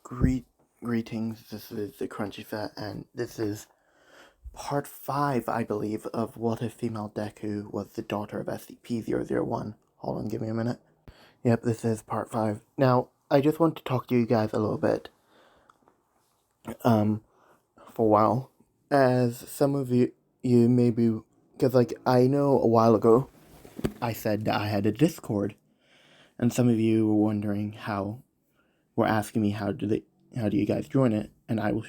Greetings, this is the Crunchy Fat, and this is part 5, I believe, of What If Female Deku Was the Daughter of scp-001. Hold on, give me a minute. Yep, this is part 5. Now, I just want to talk to you guys a little bit, for a while, as some of you maybe, because, I know a while ago, I said that I had a Discord, and some of you were asking me how do you guys join it, and I will,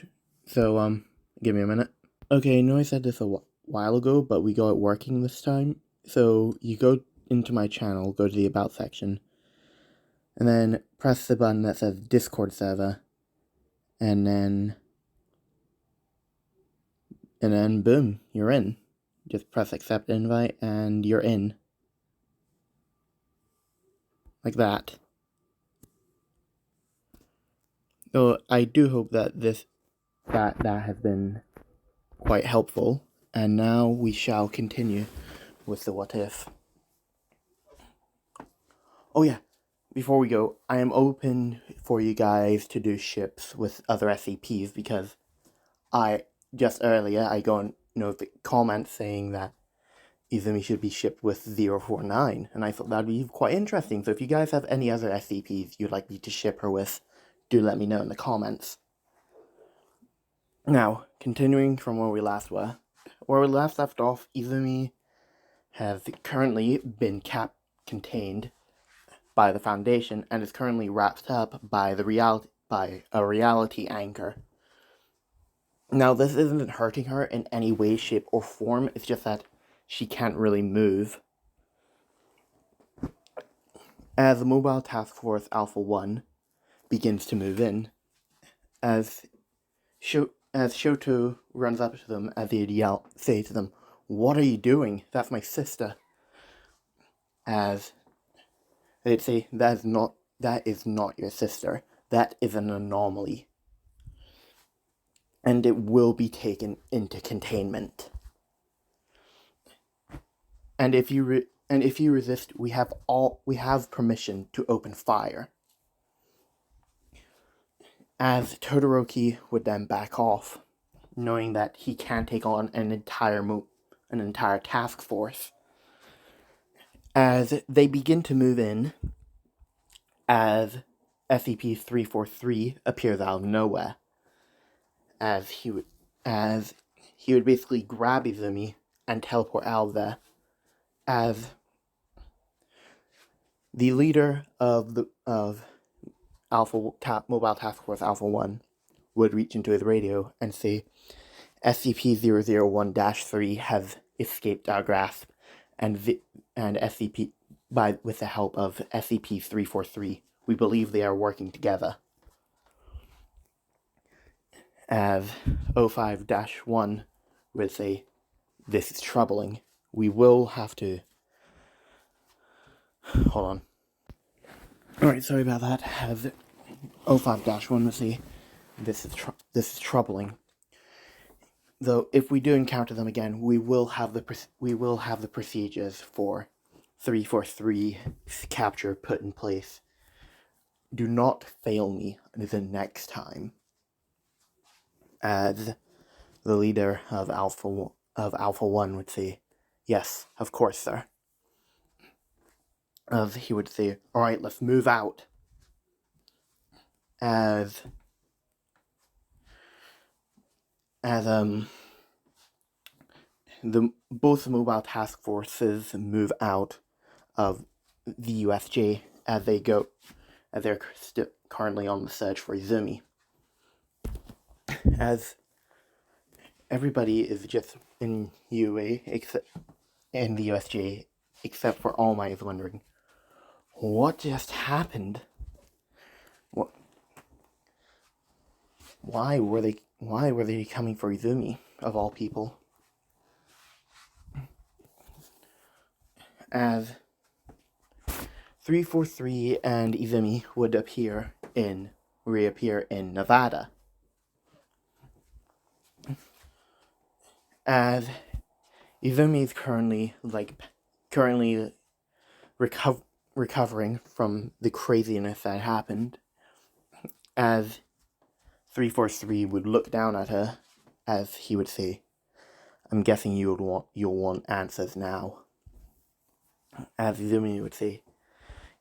give me a minute. Okay, I know I said this a while ago, but we got it working this time. So you go into my channel, go to the About section, and then press the button that says Discord server, and then boom, you're in. Just press accept invite, and you're in. Like that. So I do hope that that has been quite helpful, and now we shall continue with the what if. Oh yeah, before we go, I am open for you guys to do ships with other SCPs, because just earlier I got the comment saying that Izumi should be shipped with 049, and I thought that'd be quite interesting. So if you guys have any other SCPs you'd like me to ship her with, do let me know in the comments. Now, continuing from where we last left off, Izumi has currently been contained by the Foundation and is currently wrapped up by a reality anchor. Now, this isn't hurting her in any way, shape, or form. It's just that she can't really move. As the Mobile Task Force Alpha 1 begins to move in, as Shoto runs up to them, as he'd say to them, "What are you doing? That's my sister." As they'd say, that is not your sister. That is an anomaly. And it will be taken into containment. And if you resist, we have permission to open fire. As Todoroki would then back off, knowing that he can't take on an entire task force. As they begin to move in, as SCP-343 appears out of nowhere, as he would basically grab Izumi and teleport out of there, as the leader of Mobile Task Force Alpha 1 would reach into his radio and say, "SCP-001-3 has escaped our grasp, and with the help of SCP-343, we believe they are working together." As 05-1 would say, "This is troubling. We will have to..." Hold on. Alright, sorry about that. As 05-1 would say, this is troubling. Though, if we do encounter them again, we will have the procedures for 343 capture put in place. Do not fail me the next time. As the leader of Alpha 1 would say, "Yes, of course, sir." As he would say, "Alright, let's move out." As both mobile task forces move out of the USJ as they're currently on the search for Izumi. As everybody is just in UA except in the USJ, except for All Might is wondering, what just happened? Why were they coming for Izumi, of all people? As 343 and Izumi would reappear in Nevada. As Izumi is currently recovering from the craziness that happened, as 343 would look down at her as he would say, I'm guessing you'll want answers now. As Izumi would say,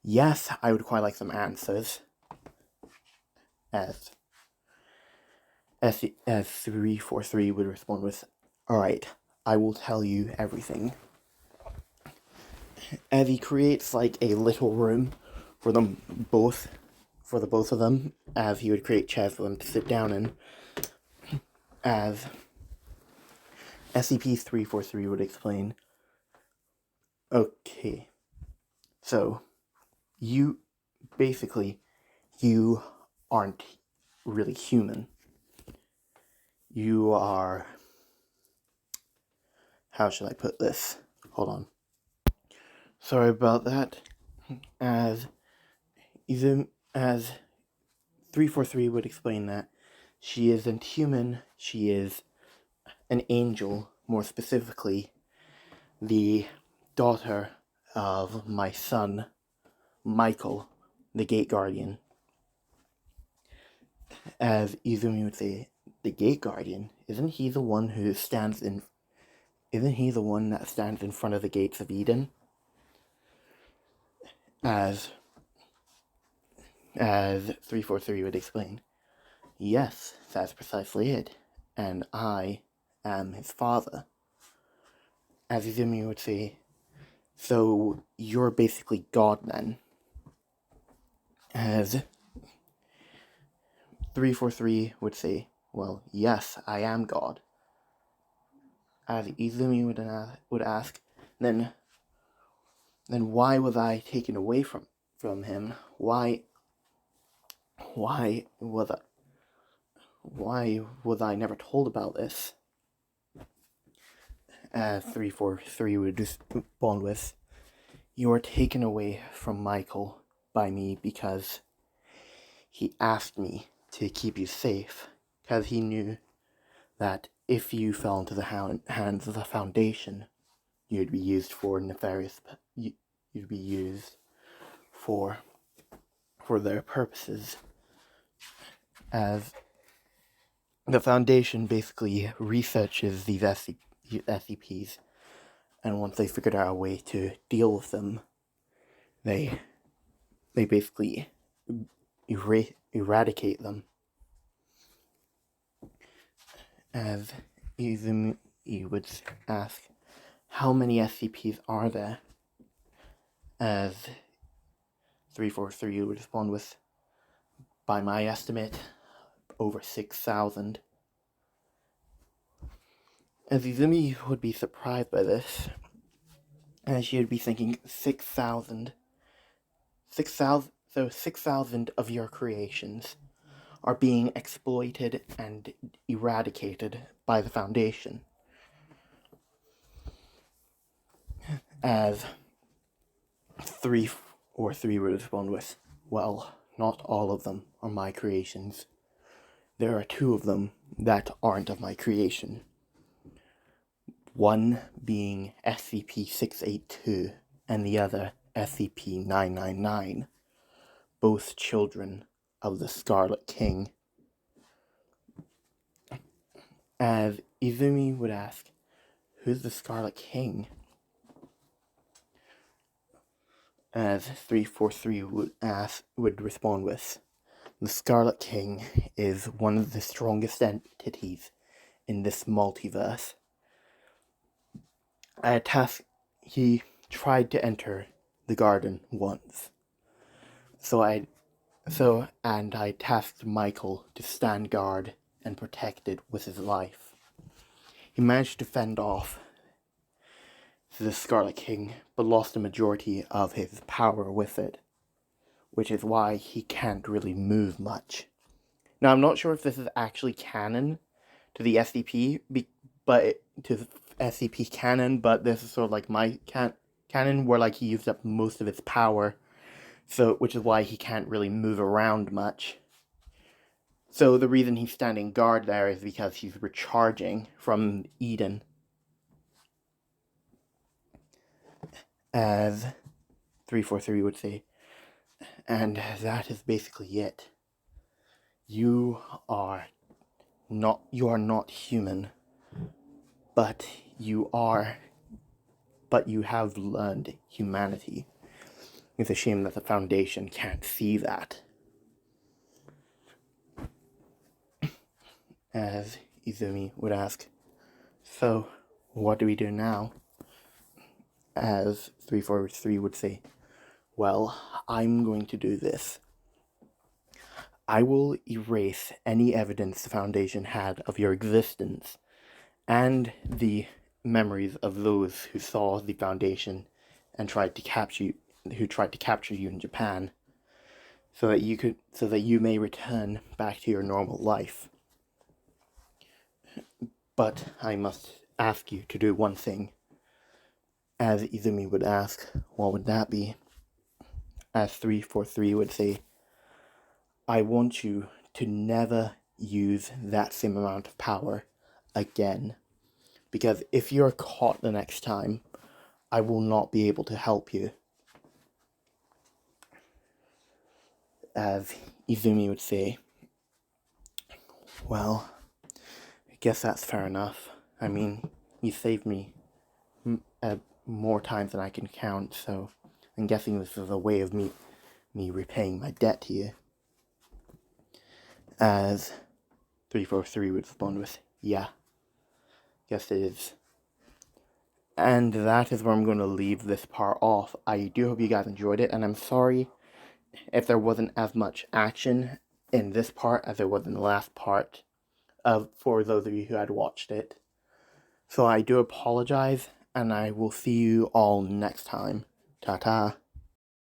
yes, I would quite like some answers. As 343 would respond with, alright, I will tell you everything. As he creates like a little room for the both of them, as he would create chairs for them to sit down in, as SCP-343 would explain, okay, so you aren't really human. You are, how should I put this? Hold on. Sorry about that. As 343 would explain that she isn't human, she is an angel, more specifically, the daughter of my son, Michael, the Gate Guardian. As Izumi would say, the Gate Guardian, isn't he the one that stands in front of the gates of Eden? As 343 would explain, yes, that's precisely it, and I am his father. As Izumi would say, so you're basically God then. As 343 would say, well, yes, I am God. As Izumi would ask, then why was I taken away from him? Why was I never told about this? As 343 would respond with, you were taken away from Michael by me because he asked me to keep you safe, because he knew that if you fell into the hands of the Foundation, you'd be used for you'd be used for their purposes. As the Foundation basically researches these SCPs, and once they figured out a way to deal with them, they basically eradicate them. As Izumi would ask, how many SCPs are there? As 343 would respond with, by my estimate, over 6,000. As Izumi would be surprised by this, and she would be thinking, 6,000. 6,000 of your creations are being exploited and eradicated by the Foundation. As 343 would respond with, well, not all of them are my creations. There are 2 of them that aren't of my creation. One being SCP-682 and the other SCP-999, both children of the Scarlet King. As Izumi would ask, who's the Scarlet King? As 343 would respond with, the Scarlet King is one of the strongest entities in this multiverse. He tried to enter the garden once. So I tasked Michael to stand guard and protect it with his life. He managed to fend off the Scarlet King, but lost a majority of his power with it, which is why he can't really move much. Now, I'm not sure if this is actually canon to the SCP, but this is sort of like my canon, where like he used up most of his power, so which is why he can't really move around much. So the reason he's standing guard there is because he's recharging from Eden. As 343 would say, and that is basically it. You are not human, but you have learned humanity. It's a shame that the Foundation can't see that. As Izumi would ask, so what do we do now? As 343 would say, well, I'm going to do this. I will erase any evidence the Foundation had of your existence and the memories of those who saw the Foundation and tried to capture you in Japan, so that you may return back to your normal life. But I must ask you to do one thing. As Izumi would ask, what would that be? As 343 would say, I want you to never use that same amount of power again. Because if you're caught the next time, I will not be able to help you. As Izumi would say, well, I guess that's fair enough. I mean, you saved me more times than I can count, so I'm guessing this is a way of me repaying my debt to you. As 343 would respond with, yeah, guess it is. And that is where I'm going to leave this part off. I do hope you guys enjoyed it, and I'm sorry if there wasn't as much action in this part as there was in the last part, for those of you who had watched it. So I do apologize, and I will see you all next time. Ta-ta.